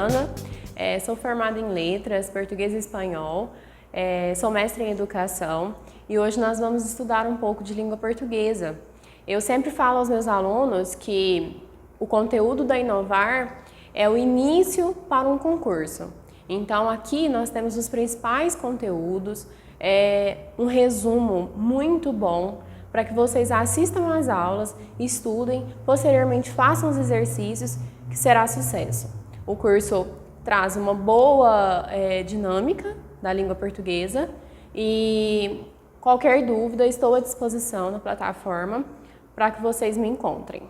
Juliana, sou formada em Letras, Português e Espanhol, sou mestre em Educação e hoje nós vamos estudar um pouco de língua portuguesa. Eu sempre falo aos meus alunos que o conteúdo da Inovar é o início para um concurso. Então aqui nós temos os principais conteúdos, um resumo muito bom para que vocês assistam às aulas, estudem, posteriormente façam os exercícios, que será sucesso. O curso traz uma boa dinâmica da língua portuguesa e qualquer dúvida estou à disposição na plataforma para que vocês me encontrem.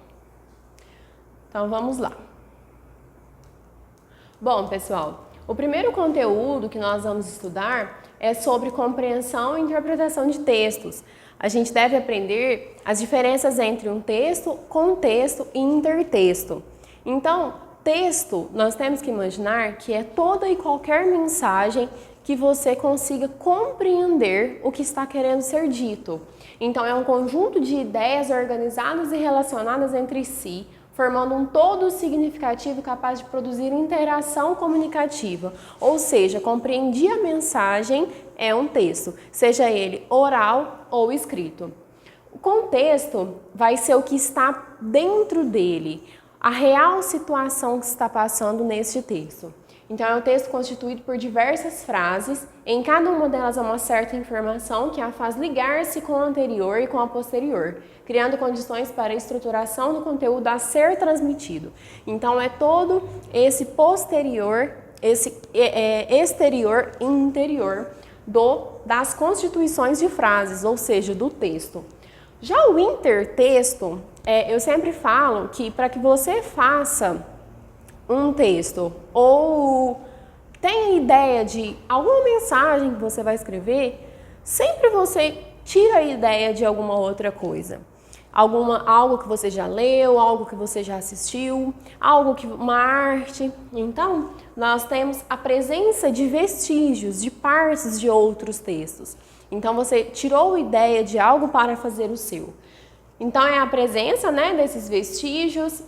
Então vamos lá. Bom, pessoal, o primeiro conteúdo que nós vamos estudar é sobre compreensão e interpretação de textos. A gente deve aprender as diferenças entre um texto, contexto e intertexto. Então, texto, nós temos que imaginar que é toda e qualquer mensagem que você consiga compreender o que está querendo ser dito. Então, é um conjunto de ideias organizadas e relacionadas entre si, formando um todo significativo capaz de produzir interação comunicativa. Ou seja, compreendi a mensagem é um texto, seja ele oral ou escrito. O contexto vai ser o que está dentro dele, a real situação que está passando neste texto. Então, é um texto constituído por diversas frases, em cada uma delas há uma certa informação que a faz ligar-se com a anterior e com a posterior, criando condições para a estruturação do conteúdo a ser transmitido. Então, é todo esse posterior, esse exterior e interior das constituições de frases, ou seja, do texto. Já o intertexto, eu sempre falo que para que você faça um texto ou tenha ideia de alguma mensagem que você vai escrever, sempre você tira a ideia de alguma outra coisa. Algo que você já leu, algo que você já assistiu, uma arte. Então, nós temos a presença de vestígios, de partes de outros textos. Então, você tirou a ideia de algo para fazer o seu. Então, é a presença, desses vestígios,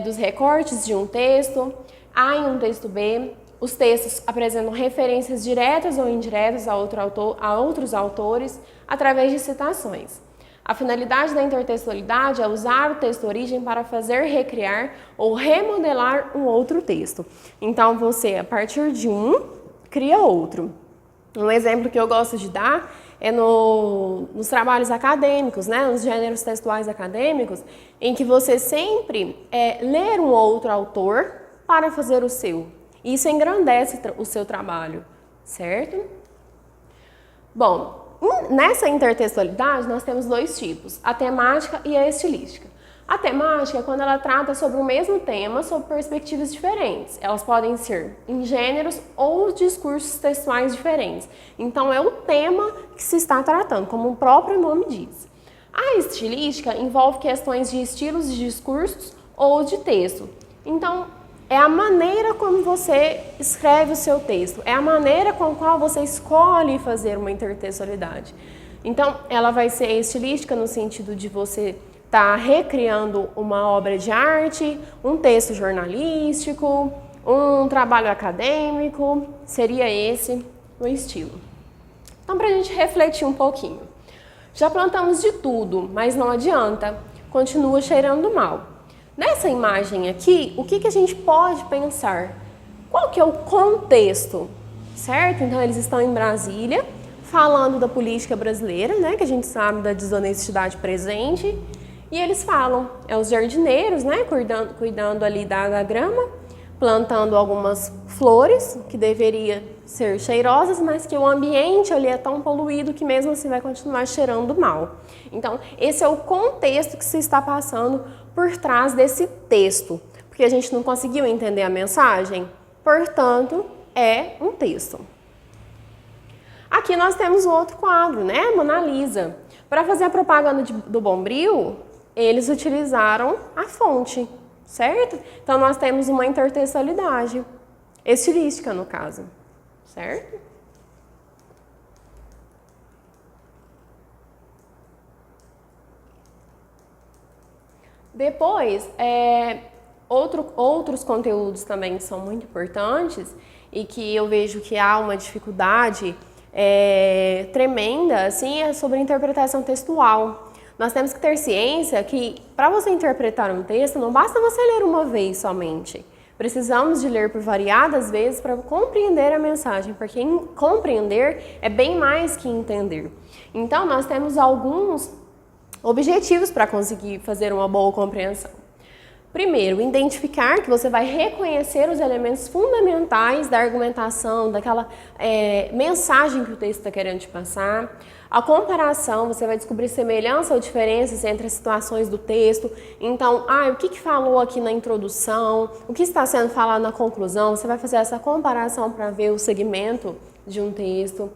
dos recortes de um texto. A em um texto B, os textos apresentam referências diretas ou indiretas a outros autores através de citações. A finalidade da intertextualidade é usar o texto origem para fazer recriar ou remodelar um outro texto. Então, você, a partir de um, cria outro. Um exemplo que eu gosto de dar é nos trabalhos acadêmicos, nos gêneros textuais acadêmicos, em que você sempre ler um outro autor para fazer o seu. Isso engrandece o seu trabalho, certo? Bom, nessa intertextualidade, nós temos dois tipos, a temática e a estilística. A temática é quando ela trata sobre o mesmo tema, sob perspectivas diferentes. Elas podem ser em gêneros ou discursos textuais diferentes. Então, é o tema que se está tratando, como o próprio nome diz. A estilística envolve questões de estilos de discursos ou de texto. Então, é a maneira como você escreve o seu texto, é a maneira com a qual você escolhe fazer uma intertextualidade. Então, ela vai ser estilística no sentido de você estar recriando uma obra de arte, um texto jornalístico, um trabalho acadêmico, seria esse o estilo. Então, para a gente refletir um pouquinho. Já plantamos de tudo, mas não adianta, continua cheirando mal. Nessa imagem aqui, o que a gente pode pensar? Qual que é o contexto, certo? Então, eles estão em Brasília, falando da política brasileira, que a gente sabe da desonestidade presente, e eles falam, os jardineiros, cuidando ali da grama, plantando algumas flores, que deveriam ser cheirosas, mas que o ambiente ali é tão poluído que mesmo assim vai continuar cheirando mal. Então, esse é o contexto que se está passando por trás desse texto, porque a gente não conseguiu entender a mensagem, portanto, é um texto. Aqui nós temos um outro quadro, Mona Lisa. Para fazer a propaganda do Bombril, eles utilizaram a fonte, certo? Então, nós temos uma intertextualidade, estilística no caso, certo? Depois, Outros conteúdos também que são muito importantes e que eu vejo que há uma dificuldade tremenda, assim, é sobre interpretação textual. Nós temos que ter ciência que, para você interpretar um texto, não basta você ler uma vez somente. Precisamos de ler por variadas vezes para compreender a mensagem, porque compreender é bem mais que entender. Então, nós temos alguns objetivos para conseguir fazer uma boa compreensão. Primeiro, identificar que você vai reconhecer os elementos fundamentais da argumentação, daquela mensagem que o texto está querendo te passar. A comparação, você vai descobrir semelhança ou diferenças entre as situações do texto. Então, o que falou aqui na introdução, o que está sendo falado na conclusão, você vai fazer essa comparação para ver o segmento de um texto.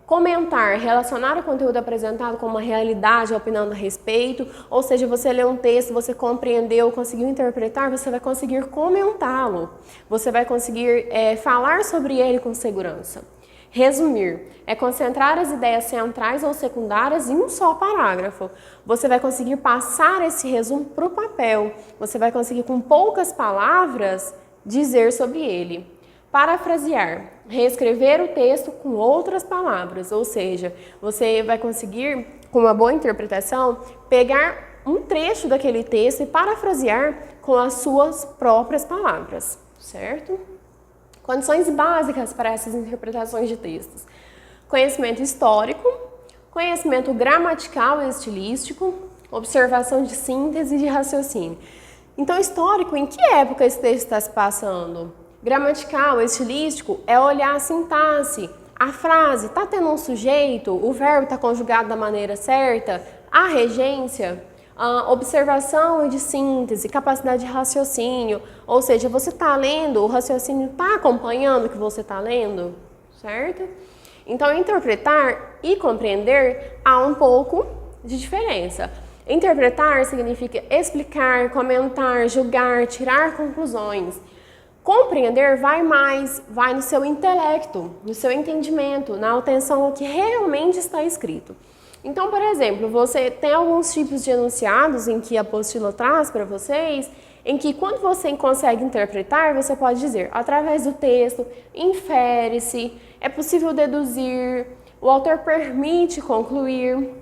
Comentar, relacionar o conteúdo apresentado com uma realidade, opinando a respeito, ou seja, você lê um texto, você compreendeu, conseguiu interpretar, você vai conseguir comentá-lo, você vai conseguir falar sobre ele com segurança. Resumir, concentrar as ideias centrais ou secundárias em um só parágrafo. Você vai conseguir passar esse resumo para o papel, você vai conseguir com poucas palavras dizer sobre ele. Parafrasear, reescrever o texto com outras palavras, ou seja, você vai conseguir, com uma boa interpretação, pegar um trecho daquele texto e parafrasear com as suas próprias palavras, certo? Condições básicas para essas interpretações de textos: conhecimento histórico, conhecimento gramatical e estilístico, observação de síntese e de raciocínio. Então, histórico, em que época esse texto está se passando? Gramatical, estilístico, é olhar a sintaxe, a frase, está tendo um sujeito, o verbo está conjugado da maneira certa, a regência, observação e de síntese, capacidade de raciocínio, ou seja, você está lendo, o raciocínio está acompanhando o que você está lendo, certo? Então, interpretar e compreender há um pouco de diferença. Interpretar significa explicar, comentar, julgar, tirar conclusões. Compreender vai no seu intelecto, no seu entendimento, na atenção ao que realmente está escrito. Então, por exemplo, você tem alguns tipos de enunciados em que a apostila traz para vocês, em que quando você consegue interpretar, você pode dizer, através do texto, infere-se, é possível deduzir, o autor permite concluir.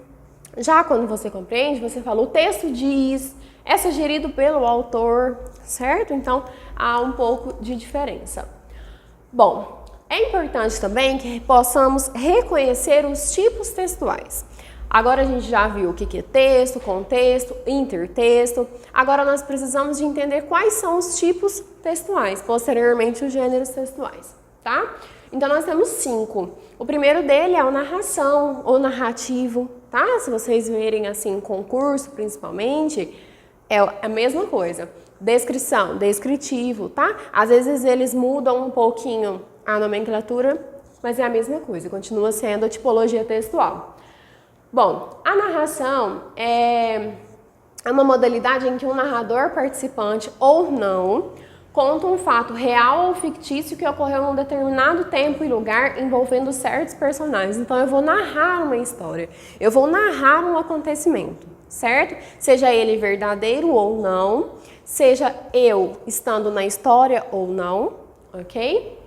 Já quando você compreende, você fala, o texto diz, é sugerido pelo autor, certo? Então, há um pouco de diferença. Bom, é importante também que possamos reconhecer os tipos textuais. Agora a gente já viu o que é texto, contexto, intertexto. Agora nós precisamos de entender quais são os tipos textuais, posteriormente os gêneros textuais, tá? Então nós temos 5. O primeiro dele é a narração ou narrativo, tá? Se vocês verem assim em concurso, principalmente, é a mesma coisa. Descrição, descritivo, tá? Às vezes eles mudam um pouquinho a nomenclatura, mas é a mesma coisa, continua sendo a tipologia textual. Bom, a narração é uma modalidade em que um narrador participante ou não conta um fato real ou fictício que ocorreu em um determinado tempo e lugar envolvendo certos personagens. Então eu vou narrar uma história, eu vou narrar um acontecimento, certo? Seja ele verdadeiro ou não, seja eu estando na história ou não, ok?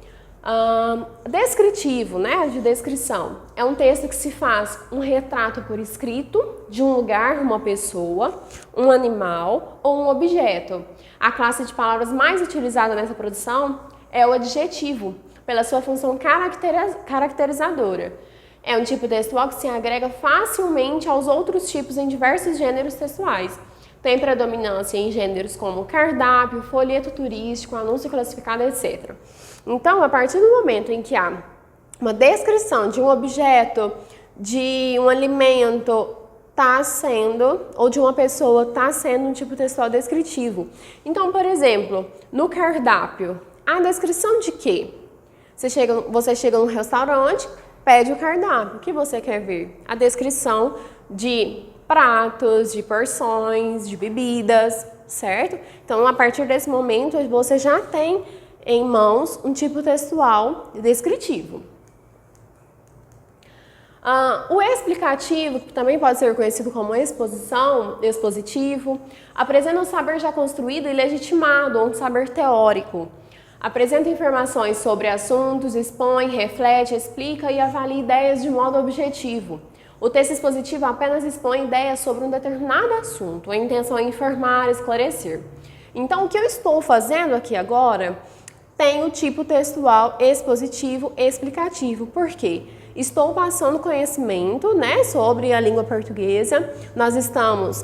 Descritivo, né, de descrição, é um texto que se faz um retrato por escrito de um lugar, uma pessoa, um animal ou um objeto. A classe de palavras mais utilizada nessa produção é o adjetivo, pela sua função caracterizadora. É um tipo textual que se agrega facilmente aos outros tipos em diversos gêneros textuais. Tem predominância em gêneros como cardápio, folheto turístico, anúncio classificado, etc. Então, a partir do momento em que há uma descrição de um objeto, de um alimento, está sendo, ou de uma pessoa, está sendo um tipo textual descritivo. Então, por exemplo, no cardápio, a descrição de quê? Você chega num restaurante, pede o cardápio. O que você quer ver? A descrição de pratos, de porções, de bebidas, certo? Então, a partir desse momento, você já tem em mãos um tipo textual descritivo. O explicativo, que também pode ser conhecido como exposição, expositivo, apresenta um saber já construído e legitimado, um saber teórico. Apresenta informações sobre assuntos, expõe, reflete, explica e avalia ideias de modo objetivo. O texto expositivo apenas expõe ideias sobre um determinado assunto, a intenção é informar, esclarecer. Então, o que eu estou fazendo aqui agora tem o tipo textual expositivo explicativo. Por quê? Estou passando conhecimento, né, sobre a língua portuguesa. Nós estamos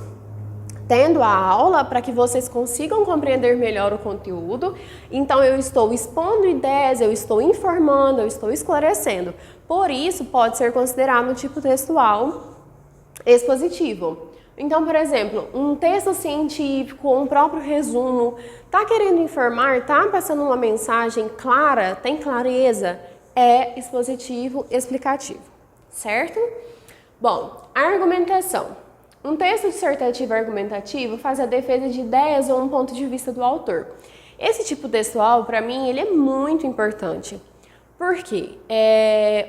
tendo a aula para que vocês consigam compreender melhor o conteúdo. Então, eu estou expondo ideias, eu estou informando, eu estou esclarecendo. Por isso, pode ser considerado um tipo textual expositivo. Então, por exemplo, um texto científico, um próprio resumo, está querendo informar, está passando uma mensagem clara, tem clareza, é expositivo explicativo, certo? Bom, argumentação. Um texto dissertativo argumentativo faz a defesa de ideias ou um ponto de vista do autor. Esse tipo textual, para mim, ele é muito importante. Por quê?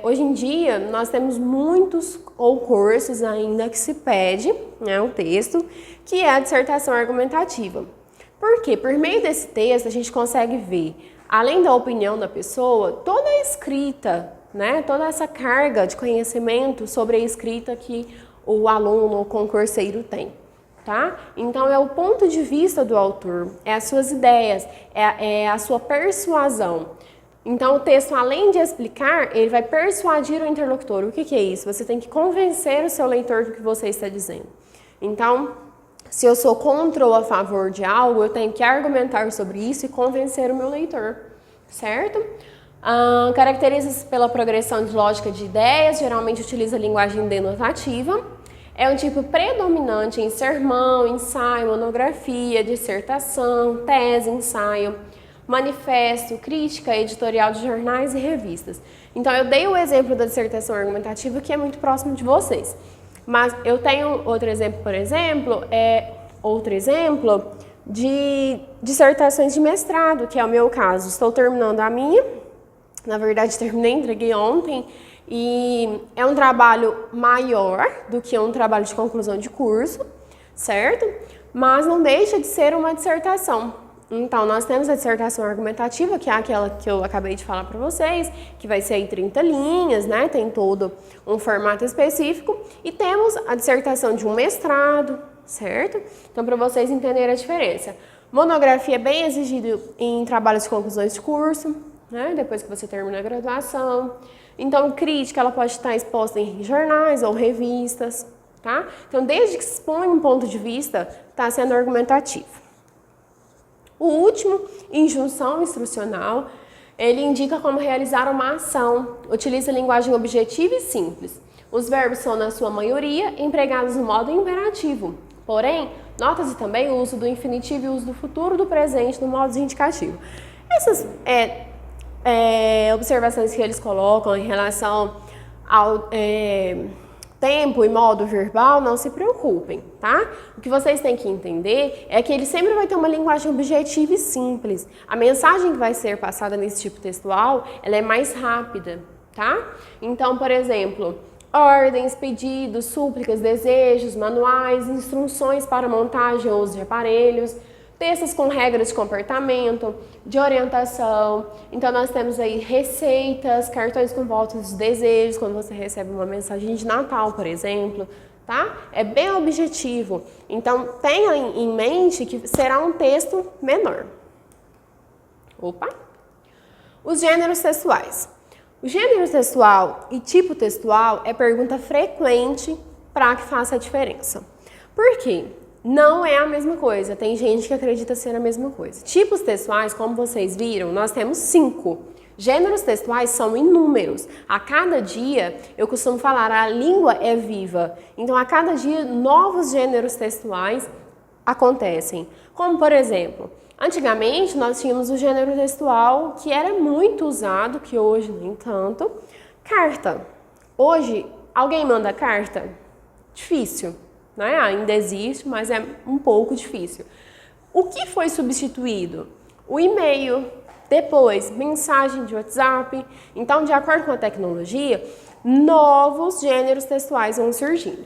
Hoje em dia, nós temos muitos ou cursos ainda que se pede, né, um texto, que é a dissertação argumentativa. Por quê? Por meio desse texto, a gente consegue ver, além da opinião da pessoa, toda a escrita, né, toda essa carga de conhecimento sobre a escrita que o aluno ou concurseiro tem, tá? Então, é o ponto de vista do autor, é as suas ideias, é a sua persuasão. Então, o texto, além de explicar, ele vai persuadir o interlocutor. O que é isso? Você tem que convencer o seu leitor do que você está dizendo. Então, se eu sou contra ou a favor de algo, eu tenho que argumentar sobre isso e convencer o meu leitor, certo? Caracteriza-se pela progressão de lógica de ideias, geralmente utiliza a linguagem denotativa. É um tipo predominante em sermão, ensaio, monografia, dissertação, tese, ensaio, manifesto, crítica, editorial de jornais e revistas. Então, eu dei o exemplo da dissertação argumentativa, que é muito próximo de vocês. Mas eu tenho outro exemplo, por exemplo, de dissertações de mestrado, que é o meu caso. Estou terminando a minha, na verdade terminei, entreguei ontem, e é um trabalho maior do que um trabalho de conclusão de curso, certo? Mas não deixa de ser uma dissertação. Então, nós temos a dissertação argumentativa, que é aquela que eu acabei de falar para vocês, que vai ser aí 30 linhas, né? Tem todo um formato específico. E temos a dissertação de um mestrado, certo? Então, para vocês entenderem a diferença. Monografia é bem exigida em trabalhos de conclusões de curso, né? Depois que você termina a graduação. Então, crítica, ela pode estar exposta em jornais ou revistas, tá? Então, desde que se expõe um ponto de vista, está sendo argumentativo. O último, injunção instrucional, ele indica como realizar uma ação, utiliza linguagem objetiva e simples. Os verbos são, na sua maioria, empregados no modo imperativo. Porém, nota-se também o uso do infinitivo e o uso do futuro do presente no modo indicativo. Essas observações que eles colocam em relação ao tempo e modo verbal, não se preocupem, tá? O que vocês têm que entender é que ele sempre vai ter uma linguagem objetiva e simples. A mensagem que vai ser passada nesse tipo textual, ela é mais rápida, tá? Então, por exemplo, ordens, pedidos, súplicas, desejos, manuais, instruções para montagem ou uso de aparelhos, textos com regras de comportamento, de orientação. Então, nós temos aí receitas, cartões com votos de desejos, quando você recebe uma mensagem de Natal, por exemplo, tá? É bem objetivo. Então, tenha em mente que será um texto menor. Os gêneros textuais. O gênero textual e tipo textual é pergunta frequente para que faça a diferença. Por quê? Não é a mesma coisa, tem gente que acredita ser a mesma coisa. Tipos textuais, como vocês viram, nós temos 5. Gêneros textuais são inúmeros. A cada dia, eu costumo falar, a língua é viva. Então, a cada dia, novos gêneros textuais acontecem. Como, por exemplo, antigamente nós tínhamos o gênero textual que era muito usado, que hoje nem tanto, carta. Hoje, alguém manda carta? Difícil. Né? Ainda existe, mas é um pouco difícil. O que foi substituído? O e-mail, depois mensagem de WhatsApp. Então, de acordo com a tecnologia, novos gêneros textuais vão surgindo.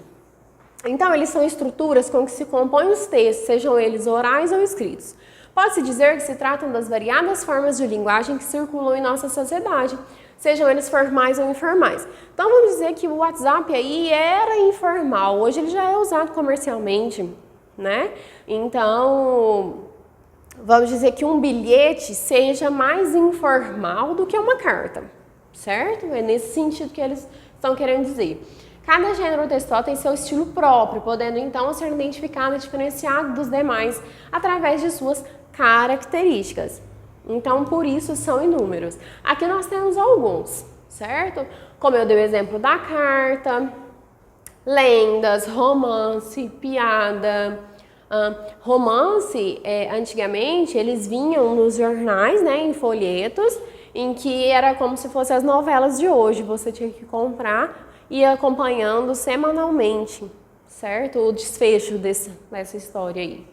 Então, eles são estruturas com que se compõem os textos, sejam eles orais ou escritos. Pode-se dizer que se tratam das variadas formas de linguagem que circulam em nossa sociedade, sejam eles formais ou informais. Então, vamos dizer que o WhatsApp aí era informal, hoje ele já é usado comercialmente, né? Então, vamos dizer que um bilhete seja mais informal do que uma carta, certo? É nesse sentido que eles estão querendo dizer. Cada gênero textual tem seu estilo próprio, podendo então ser identificado e diferenciado dos demais através de suas características. Então, por isso são inúmeros. Aqui nós temos alguns, certo? Como eu dei o exemplo da carta, lendas, romance, piada. Romance, antigamente, eles vinham nos jornais, né, em folhetos, em que era como se fossem as novelas de hoje. Você tinha que comprar e ir acompanhando semanalmente, certo? O desfecho dessa história aí.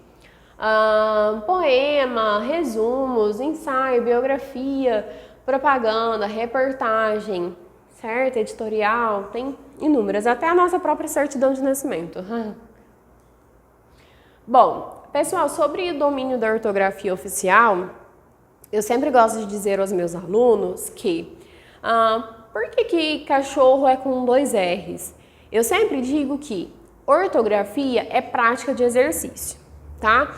Poema, resumos, ensaio, biografia, propaganda, reportagem, certo? Editorial, tem inúmeras, até a nossa própria certidão de nascimento. Bom, pessoal, sobre o domínio da ortografia oficial, eu sempre gosto de dizer aos meus alunos que por que cachorro é com 2 R's? Eu sempre digo que ortografia é prática de exercício, tá?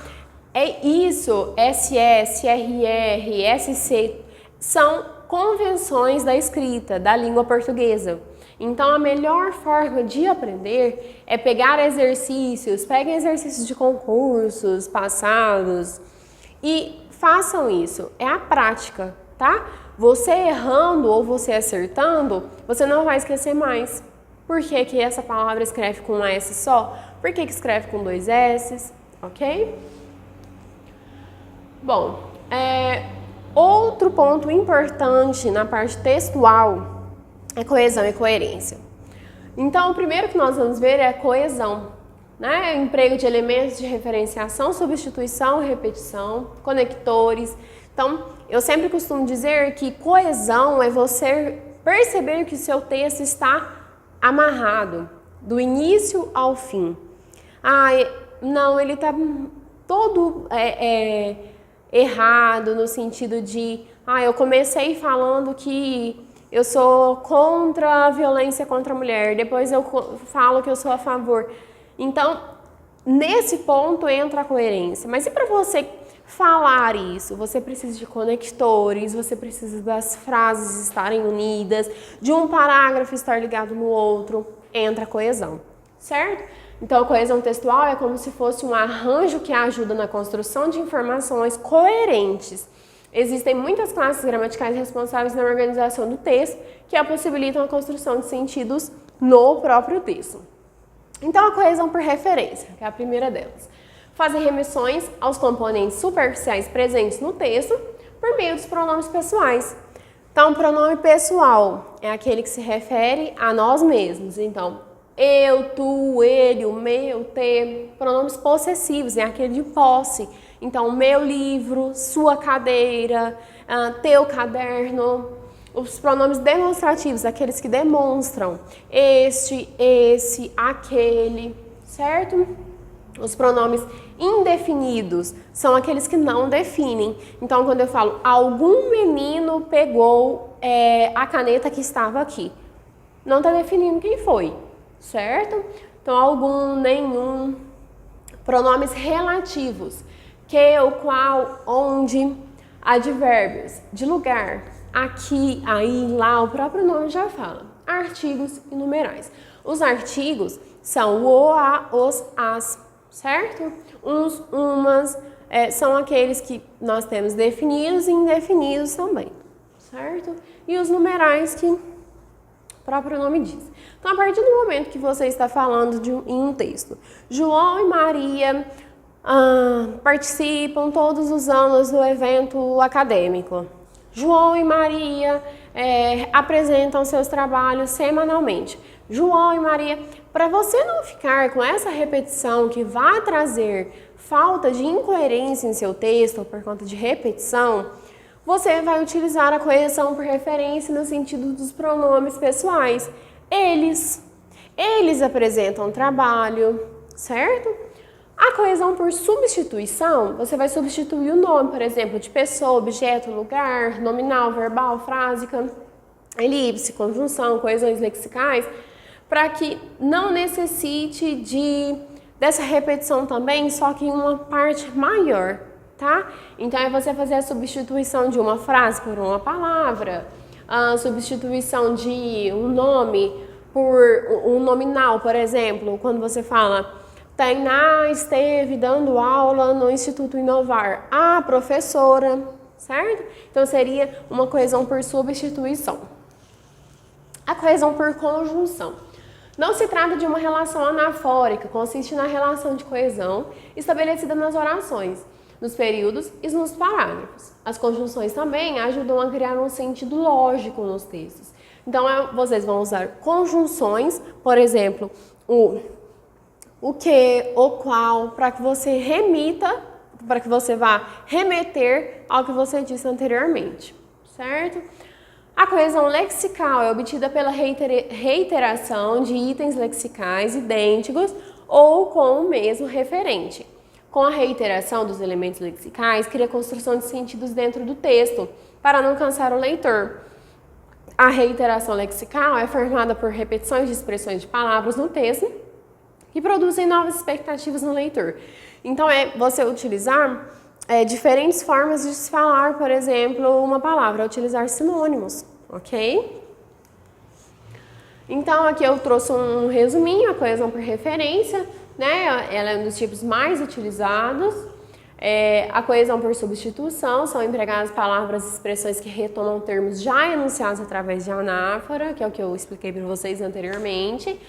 É isso, SS, RR, SC, são convenções da escrita, da língua portuguesa. Então, a melhor forma de aprender é pegar exercícios, peguem exercícios de concursos passados e façam isso. É a prática, tá? Você errando ou você acertando, você não vai esquecer mais. Por que essa palavra escreve com um S só? Por que escreve com 2 S's? Ok? Bom, outro ponto importante na parte textual é coesão e coerência. Então, o primeiro que nós vamos ver é a coesão, né? O emprego de elementos de referenciação, substituição, repetição, conectores. Então, eu sempre costumo dizer que coesão é você perceber que o seu texto está amarrado, do início ao fim. Não, ele está todo errado no sentido de, eu comecei falando que eu sou contra a violência contra a mulher, depois eu falo que eu sou a favor. Então, nesse ponto entra a coerência. Mas e para você falar isso? Você precisa de conectores, você precisa das frases estarem unidas, de um parágrafo estar ligado no outro, entra a coesão, certo? Então, a coesão textual é como se fosse um arranjo que ajuda na construção de informações coerentes. Existem muitas classes gramaticais responsáveis na organização do texto que possibilitam a construção de sentidos no próprio texto. Então, a coesão por referência, que é a primeira delas. Fazer remissões aos componentes superficiais presentes no texto por meio dos pronomes pessoais. Então, o pronome pessoal é aquele que se refere a nós mesmos. Então, eu, tu, ele, o meu, te. Pronomes possessivos é aquele de posse. Então, meu livro, sua cadeira, teu caderno. Os pronomes demonstrativos, aqueles que demonstram este, esse, aquele, certo? Os pronomes indefinidos são aqueles que não definem. Então, quando eu falo, algum menino pegou a caneta que estava aqui, não está definindo quem foi, certo? Então, algum, nenhum. Pronomes relativos, que, o qual, onde. Advérbios de lugar, aqui, aí, lá, o próprio nome já fala. Artigos e numerais. Os artigos são o, a, os, as, certo? Uns, umas, são aqueles que nós temos definidos e indefinidos também, certo? E os numerais que o próprio nome diz. Então, a partir do momento que você está falando em um texto, João e Maria participam todos os anos do evento acadêmico. João e Maria apresentam seus trabalhos semanalmente. João e Maria, para você não ficar com essa repetição que vai trazer falta de incoerência em seu texto por conta de repetição, você vai utilizar a coesão por referência no sentido dos pronomes pessoais. eles. Eles apresentam trabalho, certo? A coesão por substituição, você vai substituir o nome, por exemplo, de pessoa, objeto, lugar, nominal, verbal, frásica, elipse, conjunção, coesões lexicais, para que não necessite dessa repetição também, só que em uma parte maior, tá? Então, é você fazer a substituição de uma frase por uma palavra, a substituição de um nome por um nominal, por exemplo, quando você fala Tainá esteve dando aula no Instituto Inovar, a professora, certo? Então, seria uma coesão por substituição. A coesão por conjunção. Não se trata de uma relação anafórica, consiste na relação de coesão estabelecida nas orações, nos períodos e nos parágrafos. As conjunções também ajudam a criar um sentido lógico nos textos. Então, vocês vão usar conjunções, por exemplo, o que, o qual, para que você remita, para que você vá remeter ao que você disse anteriormente, certo? A coesão lexical é obtida pela reiteração de itens lexicais idênticos ou com o mesmo referente. Com a reiteração dos elementos lexicais, cria construção de sentidos dentro do texto, para não cansar o leitor. A reiteração lexical é formada por repetições de expressões de palavras no texto que produzem novas expectativas no leitor. Então, é você utilizar diferentes formas de se falar, por exemplo, uma palavra, utilizar sinônimos, ok? Então, aqui eu trouxe um resuminho, a coesão por referência, né? Ela é um dos tipos mais utilizados. A coesão por substituição, são empregadas palavras e expressões que retomam termos já enunciados através de anáfora, que é o que eu expliquei para vocês anteriormente.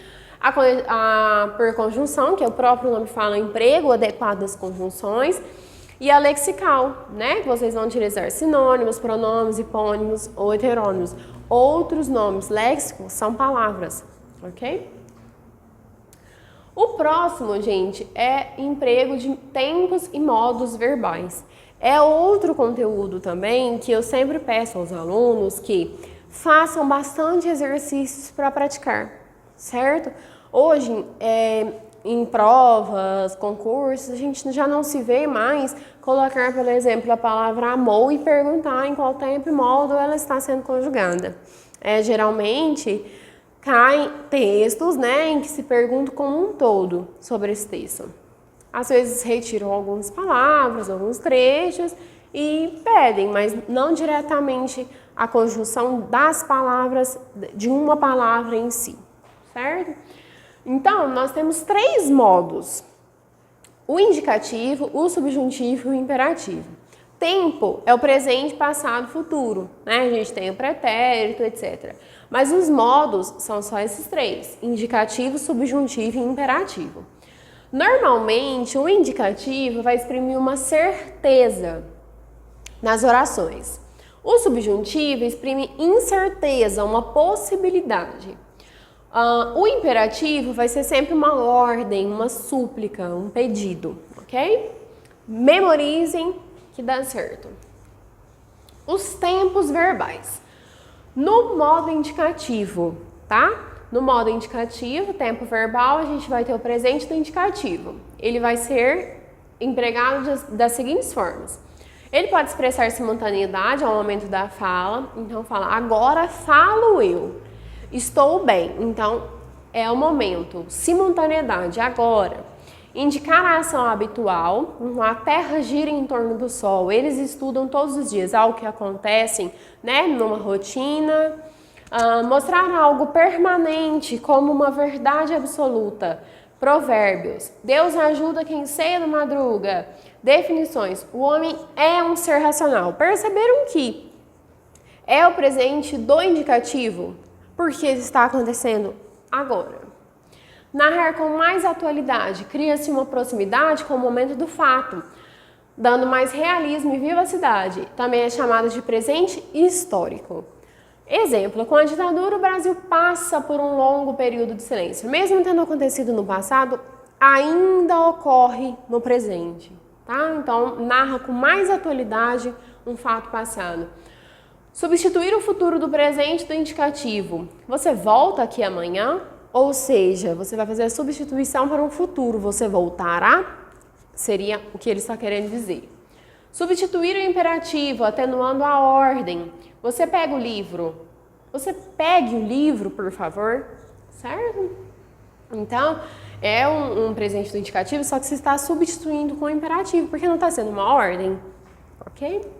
Por conjunção, que é o próprio nome fala, emprego adequado das conjunções. E a lexical, né? Que vocês vão utilizar sinônimos, pronomes, hipônimos ou heterônimos. Outros nomes léxicos são palavras, ok? O próximo, gente, é emprego de tempos e modos verbais. É outro conteúdo também que eu sempre peço aos alunos que façam bastante exercícios para praticar, certo? Hoje, em provas, concursos, a gente já não se vê mais colocar, por exemplo, a palavra amou e perguntar em qual tempo e modo ela está sendo conjugada. Geralmente, caem textos, né, em que se pergunta como um todo sobre esse texto. Às vezes retiram algumas palavras, alguns trechos e pedem, mas não diretamente a conjunção das palavras, de uma palavra em si, certo? Então, nós temos 3 modos: o indicativo, o subjuntivo e o imperativo. Tempo é o presente, passado, futuro, né? A gente tem o pretérito, etc. Mas os modos são só esses 3, indicativo, subjuntivo e imperativo. Normalmente, o indicativo vai exprimir uma certeza nas orações. O subjuntivo exprime incerteza, uma possibilidade. O imperativo vai ser sempre uma ordem, uma súplica, um pedido, ok? Memorizem que dá certo. Os tempos verbais. No modo indicativo, tá? No modo indicativo, tempo verbal, a gente vai ter o presente do indicativo. Ele vai ser empregado das seguintes formas. Ele pode expressar simultaneidade ao momento da fala. Então, fala, agora falo eu. Estou bem. Então, é o momento. Simultaneidade, agora. Indicar a ação habitual. A Terra gira em torno do Sol. Eles estudam todos os dias algo que acontece, né, numa rotina. Mostrar algo permanente como uma verdade absoluta. Provérbios. Deus ajuda quem cedo madruga. Definições. O homem é um ser racional. Perceberam que é o presente do indicativo? Porque está acontecendo agora. Narrar com mais atualidade. Cria-se uma proximidade com o momento do fato, dando mais realismo e vivacidade. Também é chamado de presente histórico. Exemplo, com a ditadura o Brasil passa por um longo período de silêncio. Mesmo tendo acontecido no passado, ainda ocorre no presente. Tá? Então, narra com mais atualidade um fato passado. Substituir o futuro do presente do indicativo. Você volta aqui amanhã? Ou seja, você vai fazer a substituição para um futuro. Você voltará? Seria o que ele está querendo dizer. Substituir o imperativo, atenuando a ordem. Você pega o livro. Você pegue o livro, por favor. Certo? Então, é um presente do indicativo, só que você está substituindo com o imperativo, porque não está sendo uma ordem. Ok?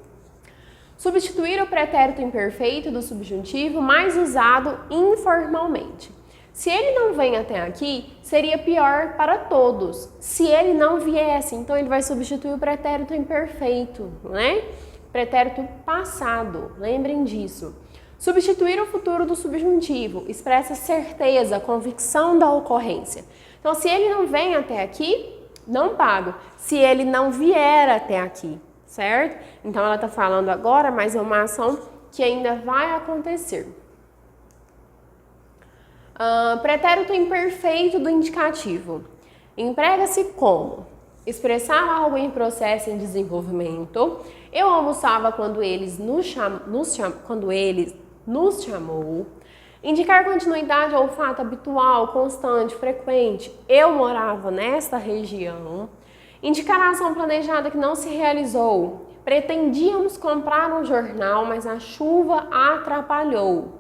Substituir o pretérito imperfeito do subjuntivo, mais usado informalmente. Se ele não vem até aqui, seria pior para todos. Se ele não viesse, então ele vai substituir o pretérito imperfeito, né? Pretérito passado, lembrem disso. Substituir o futuro do subjuntivo, expressa certeza, convicção da ocorrência. Então, se ele não vem até aqui, não pago. Se ele não vier até aqui, certo? Então, ela está falando agora, mas é uma ação que ainda vai acontecer. Pretérito imperfeito do indicativo. Emprega-se como? Expressar algo em processo em desenvolvimento. Eu almoçava quando eles nos chamou. Indicar continuidade ao fato habitual, constante, frequente. Eu morava nesta região. Indicar a ação planejada que não se realizou. Pretendíamos comprar um jornal, mas a chuva atrapalhou.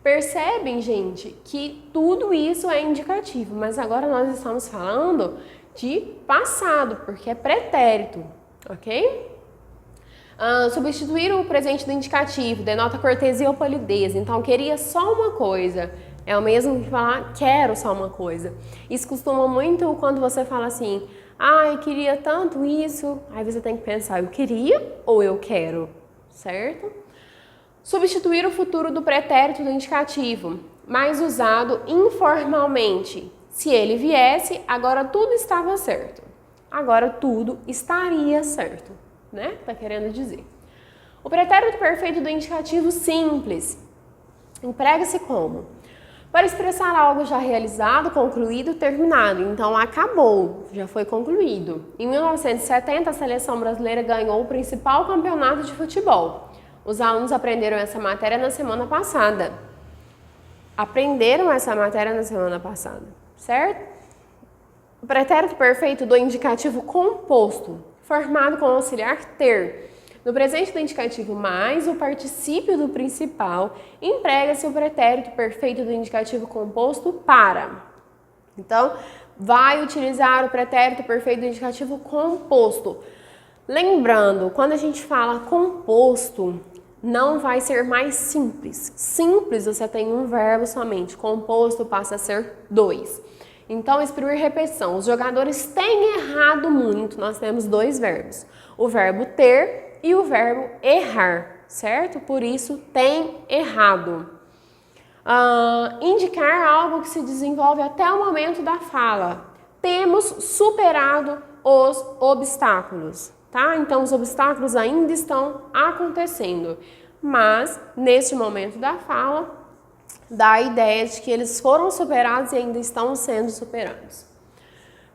Percebem, gente, que tudo isso é indicativo, mas agora nós estamos falando de passado, porque é pretérito, ok? Substituir o presente do indicativo, denota cortesia ou polidez. Então, queria só uma coisa. É o mesmo que falar quero só uma coisa. Isso costuma muito quando você fala assim, eu queria tanto isso. Aí você tem que pensar, eu queria ou eu quero, certo? Substituir o futuro do pretérito do indicativo, mais usado informalmente. Se ele viesse, agora tudo estava certo. Agora tudo estaria certo, né? Tá querendo dizer. O pretérito perfeito do indicativo simples emprega-se como? Para expressar algo já realizado, concluído, terminado. Então, acabou, já foi concluído. Em 1970, a seleção brasileira ganhou o principal campeonato de futebol. Os alunos aprenderam essa matéria na semana passada. Certo? O pretérito perfeito do indicativo composto, formado com o auxiliar ter. No presente do indicativo mais o particípio do principal, emprega-se o pretérito perfeito do indicativo composto para. Então, vai utilizar o pretérito perfeito do indicativo composto. Lembrando, quando a gente fala composto, não vai ser mais simples. Simples, você tem um verbo somente. Composto passa a ser 2. Então, exprimir repetição. Os jogadores têm errado muito. Nós temos 2 verbos. O verbo ter e o verbo errar, certo? Por isso, tem errado. Indicar algo que se desenvolve até o momento da fala. Temos superado os obstáculos. Tá? Então, os obstáculos ainda estão acontecendo, mas neste momento da fala, dá a ideia de que eles foram superados e ainda estão sendo superados.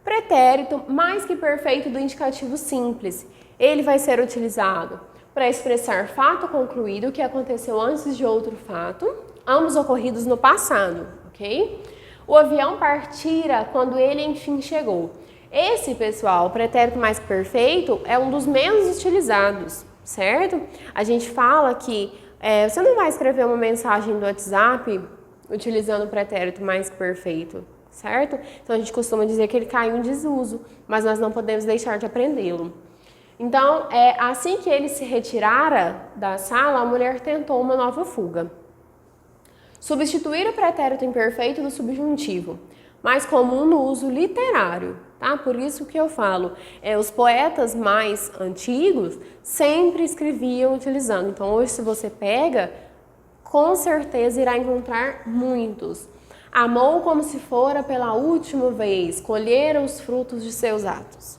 Pretérito mais que perfeito do indicativo simples. Ele vai ser utilizado para expressar fato concluído que aconteceu antes de outro fato, ambos ocorridos no passado, ok? O avião partira quando ele enfim chegou. Esse, pessoal, o pretérito mais perfeito é um dos menos utilizados, certo? A gente fala que você não vai escrever uma mensagem do WhatsApp utilizando o pretérito mais perfeito, certo? Então, a gente costuma dizer que ele caiu em desuso, mas nós não podemos deixar de aprendê-lo. Então, assim que ele se retirara da sala, a mulher tentou uma nova fuga. Substituir o pretérito imperfeito do subjuntivo, mais comum no uso literário. Tá? Por isso que eu falo, os poetas mais antigos sempre escreviam utilizando. Então, hoje, se você pega, com certeza irá encontrar muitos. Amou como se fora pela última vez, colheram os frutos de seus atos.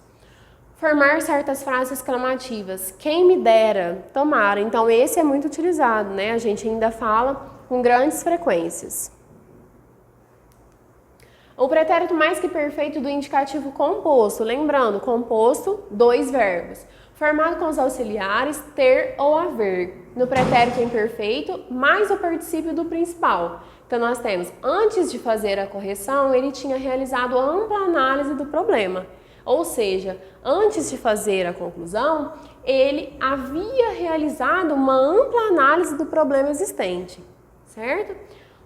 Formar certas frases exclamativas. Quem me dera, tomara. Então, esse é muito utilizado, né? A gente ainda fala com grandes frequências. O pretérito mais que perfeito do indicativo composto. Lembrando, composto, 2 verbos. Formado com os auxiliares ter ou haver. No pretérito imperfeito, mais o particípio do principal. Então, nós temos, antes de fazer a correção, ele tinha realizado ampla análise do problema. Ou seja, antes de fazer a conclusão, ele havia realizado uma ampla análise do problema existente, certo?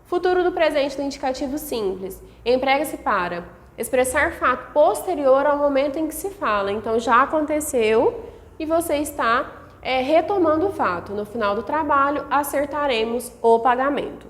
Futuro do presente do indicativo simples. Emprega-se para expressar fato posterior ao momento em que se fala. Então, já aconteceu e você está retomando o fato. No final do trabalho, acertaremos o pagamento.